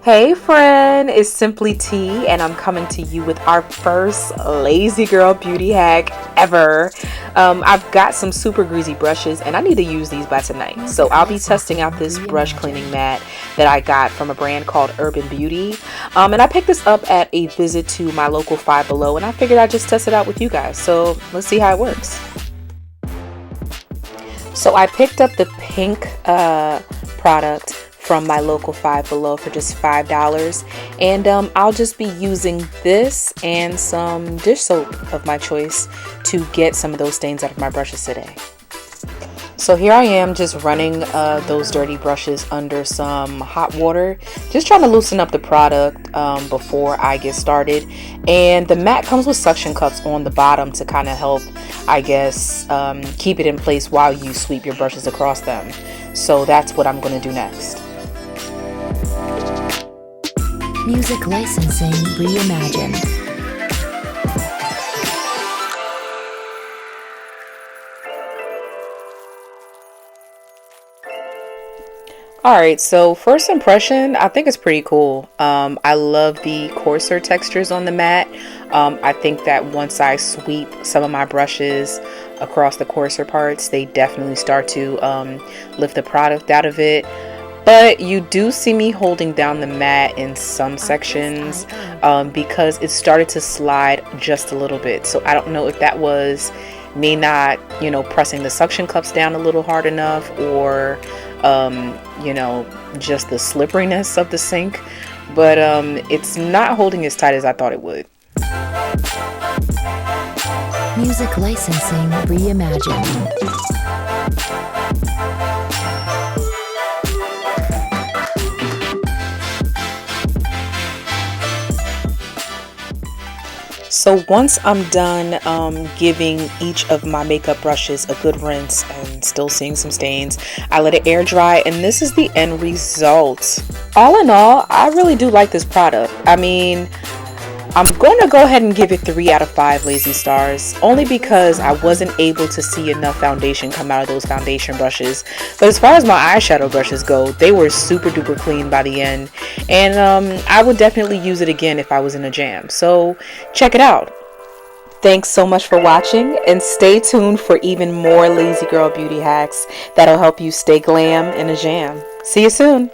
Hey friend, it's Simply T, and I'm coming to you with our first Lazy Girl Beauty Hack ever. I've got some super greasy brushes and I need to use these by tonight. So I'll be testing out this brush cleaning mat that I got from a brand called Urban Beauty. And I picked this up at a visit to my local Five Below, and I figured I'd just test it out with you guys. So let's see how it works. So I picked up the pink product from my local Five Below for just $5, and I'll just be using this and some dish soap of my choice to get some of those stains out of my brushes today. So here I am just running those dirty brushes under some hot water, just trying to loosen up the product before I get started. And the mat comes with suction cups on the bottom to kind of help, I guess, keep it in place while you sweep your brushes across them. So that's what I'm going to do next. Music licensing reimagined. Alright, so first impression, I think it's pretty cool. I love the coarser textures on the mat. I think that once I sweep some of my brushes across the coarser parts, they definitely start to lift the product out of it. But you do see me holding down the mat in some sections because it started to slide just a little bit. So I don't know if that was me not, pressing the suction cups down a little hard enough, or just the slipperiness of the sink. But it's not holding as tight as I thought it would. Music licensing reimagined. So once I'm done giving each of my makeup brushes a good rinse and still seeing some stains, I let it air dry, and this is the end result. All in all, I really do like this product. I mean, I'm going to go ahead and give it 3 out of 5 lazy stars, only because I wasn't able to see enough foundation come out of those foundation brushes. But as far as my eyeshadow brushes go, they were super duper clean by the end, and I would definitely use it again if I was in a jam. So check it out. Thanks so much for watching, and stay tuned for even more Lazy Girl Beauty hacks that'll help you stay glam in a jam. See you soon.